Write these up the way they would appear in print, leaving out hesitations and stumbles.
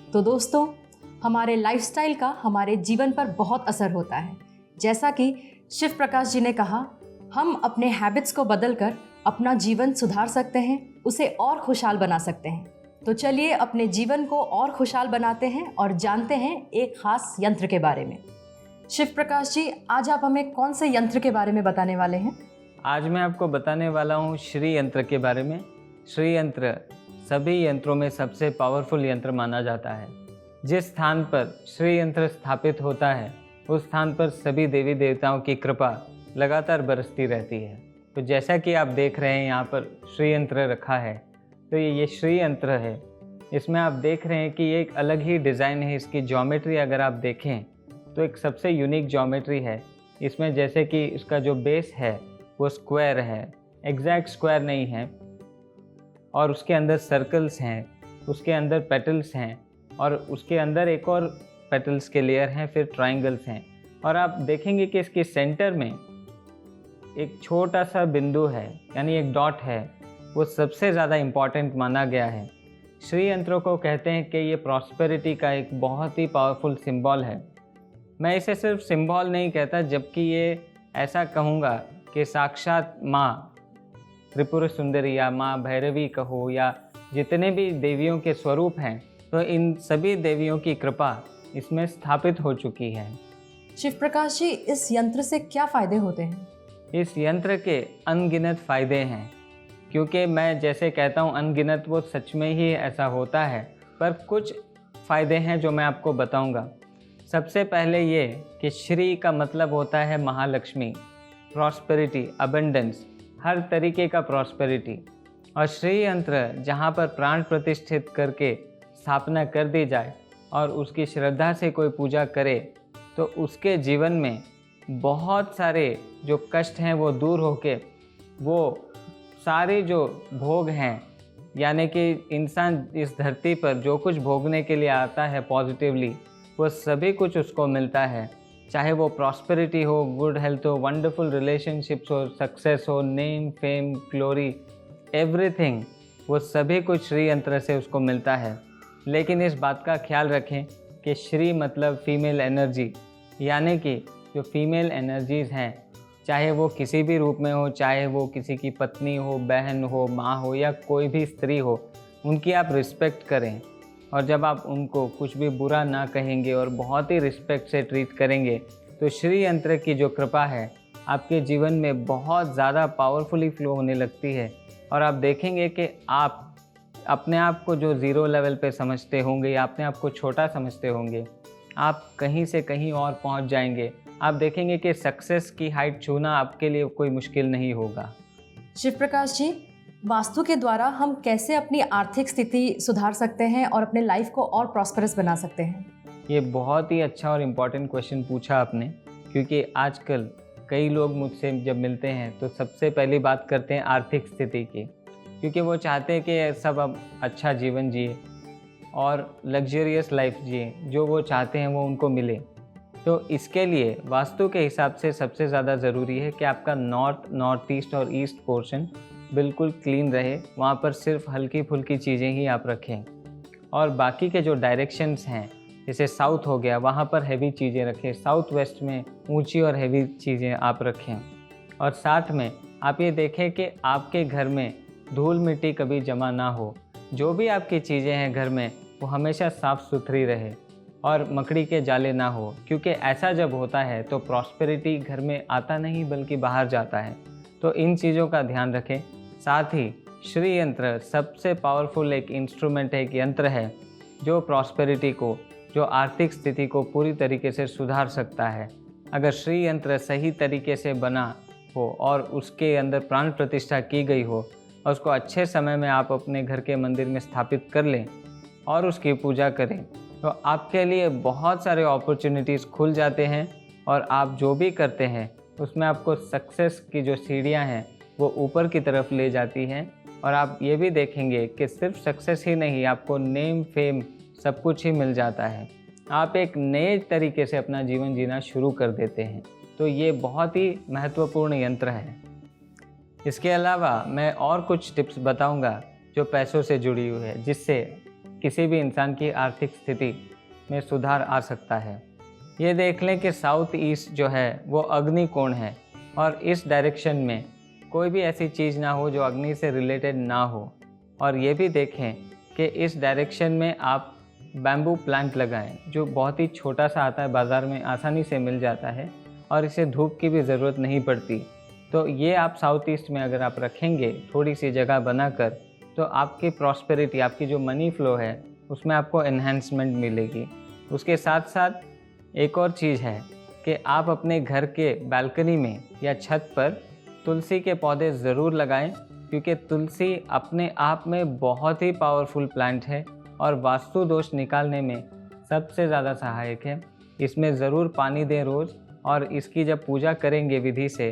तो दोस्तों, हमारे लाइफस्टाइल का हमारे जीवन पर बहुत असर होता है। जैसा कि शिव प्रकाश जी ने कहा, हम अपने हैबिट्स को बदलकर अपना जीवन सुधार सकते हैं, उसे और खुशहाल बना सकते हैं। तो चलिए अपने जीवन को और खुशहाल बनाते हैं और जानते हैं एक खास यंत्र के बारे में। शिव प्रकाश जी, आज आप हमें कौन से यंत्र के बारे में बताने वाले हैं? आज मैं आपको बताने वाला हूँ श्री यंत्र के बारे में। श्री यंत्र सभी यंत्रों में सबसे पावरफुल यंत्र माना जाता है। जिस स्थान पर श्री यंत्र स्थापित होता है उस स्थान पर सभी देवी देवताओं की कृपा लगातार बरसती रहती है। तो जैसा कि आप देख रहे हैं यहाँ पर श्री यंत्र रखा है, तो ये श्री यंत्र है। इसमें आप देख रहे हैं कि ये एक अलग ही डिज़ाइन है। इसकी ज्योमेट्री अगर आप देखें तो एक सबसे यूनिक ज्योमेट्री है इसमें। जैसे कि इसका जो बेस है वो स्क्वायर है, एग्जैक्ट स्क्वायर नहीं है, और उसके अंदर सर्कल्स हैं, उसके अंदर पेटल्स हैं, और उसके अंदर एक और पेटल्स के लेयर हैं, फिर ट्रायंगल्स हैं। और आप देखेंगे कि इसके सेंटर में एक छोटा सा बिंदु है, यानी एक डॉट है, वो सबसे ज़्यादा इम्पॉर्टेंट माना गया है। श्री यंत्रों को कहते हैं कि ये प्रॉस्पेरिटी का एक बहुत ही पावरफुल सिंबल है। मैं इसे सिर्फ सिंबल नहीं कहता, जबकि ये ऐसा कहूँगा कि साक्षात माँ त्रिपुर सुंदरी या माँ भैरवी कहो, या जितने भी देवियों के स्वरूप हैं, तो इन सभी देवियों की कृपा इसमें स्थापित हो चुकी है। शिव प्रकाश जी, इस यंत्र से क्या फ़ायदे होते हैं? इस यंत्र के अनगिनत फ़ायदे हैं, क्योंकि मैं जैसे कहता हूँ अनगिनत, वो सच में ही ऐसा होता है। पर कुछ फ़ायदे हैं जो मैं आपको बताऊँगा। सबसे पहले ये कि श्री का मतलब होता है महालक्ष्मी, प्रॉस्पेरिटी, अबंडेंस, हर तरीके का प्रॉस्पेरिटी। और श्री यंत्र जहाँ पर प्राण प्रतिष्ठित करके स्थापना कर दी जाए और उसकी श्रद्धा से कोई पूजा करे, तो उसके जीवन में बहुत सारे जो कष्ट हैं वो दूर होके, वो सारे जो भोग हैं, यानी कि इंसान इस धरती पर जो कुछ भोगने के लिए आता है पॉजिटिवली, वो सभी कुछ उसको मिलता है। चाहे वो प्रॉस्पेरिटी हो, गुड हेल्थ हो, वंडरफुल रिलेशनशिप्स हो, सक्सेस हो, नेम, फेम, ग्लोरी, एवरीथिंग, वो सभी कुछ श्री यंत्र से उसको मिलता है। लेकिन इस बात का ख्याल रखें कि श्री मतलब फीमेल एनर्जी, यानी कि जो फीमेल एनर्जीज़ हैं, चाहे वो किसी भी रूप में हो, चाहे वो किसी की पत्नी हो, बहन हो, माँ हो, या कोई भी स्त्री हो, उनकी आप रिस्पेक्ट करें। और जब आप उनको कुछ भी बुरा ना कहेंगे और बहुत ही रिस्पेक्ट से ट्रीट करेंगे, तो श्री यंत्र की जो कृपा है आपके जीवन में बहुत ज़्यादा पावरफुली फ्लो होने लगती है। और आप देखेंगे कि आप अपने आप को जो ज़ीरो लेवल पे समझते होंगे या अपने आप को छोटा समझते होंगे, आप कहीं से कहीं और पहुंच जाएंगे। आप देखेंगे कि सक्सेस की हाइट छूना आपके लिए कोई मुश्किल नहीं होगा। शिव प्रकाश जी, वास्तु के द्वारा हम कैसे अपनी आर्थिक स्थिति सुधार सकते हैं और अपने लाइफ को और प्रॉस्पेरस बना सकते हैं? ये बहुत ही अच्छा और इम्पॉर्टेंट क्वेश्चन पूछा आपने, क्योंकि आजकल कई लोग मुझसे जब मिलते हैं तो सबसे पहली बात करते हैं आर्थिक स्थिति की, क्योंकि वो चाहते हैं कि सब अब अच्छा जीवन जिए और लग्जरियस लाइफ जिए, जो वो चाहते हैं वो उनको मिले। तो इसके लिए वास्तु के हिसाब से सबसे ज़्यादा ज़रूरी है कि आपका नॉर्थ, नॉर्थ ईस्ट और ईस्ट पोर्शन बिल्कुल क्लीन रहे। वहाँ पर सिर्फ हल्की फुल्की चीज़ें ही आप रखें, और बाकी के जो डायरेक्शंस हैं, जैसे साउथ हो गया, वहाँ पर हैवी चीज़ें रखें। साउथ वेस्ट में ऊंची और हैवी चीज़ें आप रखें। और साथ में आप ये देखें कि आपके घर में धूल मिट्टी कभी जमा ना हो। जो भी आपकी चीज़ें हैं घर में, वो हमेशा साफ़ सुथरी रहे और मकड़ी के जाले ना हो, क्योंकि ऐसा जब होता है तो प्रॉस्पेरिटी घर में आता नहीं बल्कि बाहर जाता है। तो इन चीज़ों का ध्यान रखें। साथ ही श्री यंत्र सबसे पावरफुल एक इंस्ट्रूमेंट है, एक यंत्र है जो प्रॉस्पेरिटी को, जो आर्थिक स्थिति को पूरी तरीके से सुधार सकता है। अगर श्री यंत्र सही तरीके से बना हो और उसके अंदर प्राण प्रतिष्ठा की गई हो और उसको अच्छे समय में आप अपने घर के मंदिर में स्थापित कर लें और उसकी पूजा करें, तो आपके लिए बहुत सारे अपॉर्चुनिटीज़ खुल जाते हैं। और आप जो भी करते हैं उसमें आपको सक्सेस की जो सीढ़ियां हैं वो ऊपर की तरफ ले जाती हैं। और आप ये भी देखेंगे कि सिर्फ सक्सेस ही नहीं, आपको नेम, फेम, सब कुछ ही मिल जाता है। आप एक नए तरीके से अपना जीवन जीना शुरू कर देते हैं। तो ये बहुत ही महत्वपूर्ण यंत्र है। इसके अलावा मैं और कुछ टिप्स बताऊंगा जो पैसों से जुड़ी हुई है, जिससे किसी भी इंसान की आर्थिक स्थिति में सुधार आ सकता है। ये देख लें कि साउथ ईस्ट जो है वो अग्नि कोण है और इस डायरेक्शन में कोई भी ऐसी चीज़ ना हो जो अग्नि से रिलेटेड ना हो। और ये भी देखें कि इस डायरेक्शन में आप बैम्बू प्लांट लगाएं जो बहुत ही छोटा सा आता है, बाज़ार में आसानी से मिल जाता है और इसे धूप की भी ज़रूरत नहीं पड़ती। तो ये आप साउथ ईस्ट में अगर आप रखेंगे थोड़ी सी जगह बनाकर, तो आपकी प्रॉस्पेरिटी, आपकी जो मनी फ्लो है उसमें आपको एनहेंसमेंट मिलेगी। उसके साथ साथ एक और चीज़ है कि आप अपने घर के बालकनी में या छत पर तुलसी के पौधे ज़रूर लगाएं, क्योंकि तुलसी अपने आप में बहुत ही पावरफुल प्लांट है और वास्तु दोष निकालने में सबसे ज़्यादा सहायक है। इसमें ज़रूर पानी दें रोज़, और इसकी जब पूजा करेंगे विधि से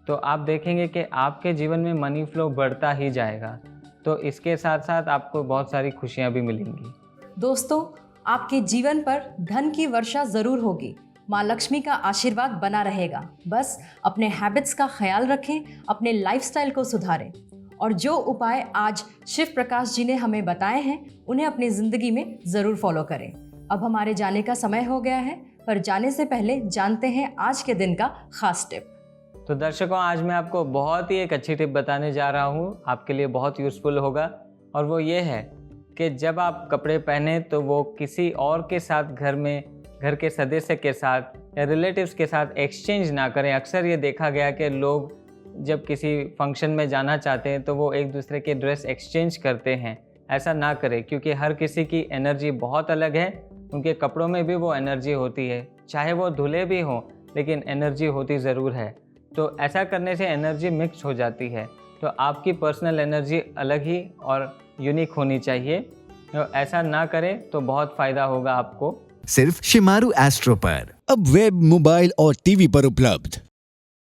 तो आप देखेंगे कि आपके जीवन में मनी फ्लो बढ़ता ही जाएगा। तो इसके साथ साथ आपको बहुत सारी खुशियाँ भी मिलेंगी। दोस्तों, आपके जीवन पर धन की वर्षा ज़रूर होगी, माँ लक्ष्मी का आशीर्वाद बना रहेगा। बस अपने हैबिट्स का ख्याल रखें, अपने लाइफस्टाइल को सुधारें और जो उपाय आज शिव प्रकाश जी ने हमें बताए हैं उन्हें अपनी ज़िंदगी में ज़रूर फॉलो करें। अब हमारे जाने का समय हो गया है, पर जाने से पहले जानते हैं आज के दिन का खास टिप। तो दर्शकों, आज मैं आपको बहुत ही एक अच्छी टिप बताने जा रहा हूँ, आपके लिए बहुत यूज़फुल होगा। और वो ये है कि जब आप कपड़े पहने तो वो किसी और के साथ घर के सदस्य के साथ या रिलेटिव्स के साथ एक्सचेंज ना करें। अक्सर ये देखा गया कि लोग जब किसी फंक्शन में जाना चाहते हैं तो वो एक दूसरे के ड्रेस एक्सचेंज करते हैं। ऐसा ना करें, क्योंकि हर किसी की एनर्जी बहुत अलग है, उनके कपड़ों में भी वो एनर्जी होती है, चाहे वो धुले भी हों लेकिन एनर्जी होती ज़रूर है। तो ऐसा करने से एनर्जी मिक्स हो जाती है। तो आपकी पर्सनल एनर्जी अलग ही और यूनिक होनी चाहिए। तो ऐसा ना करें तो बहुत फ़ायदा होगा आपको। सिर्फ शिमारू एस्ट्रो पर अब वेब, मोबाइल और टीवी पर उपलब्ध।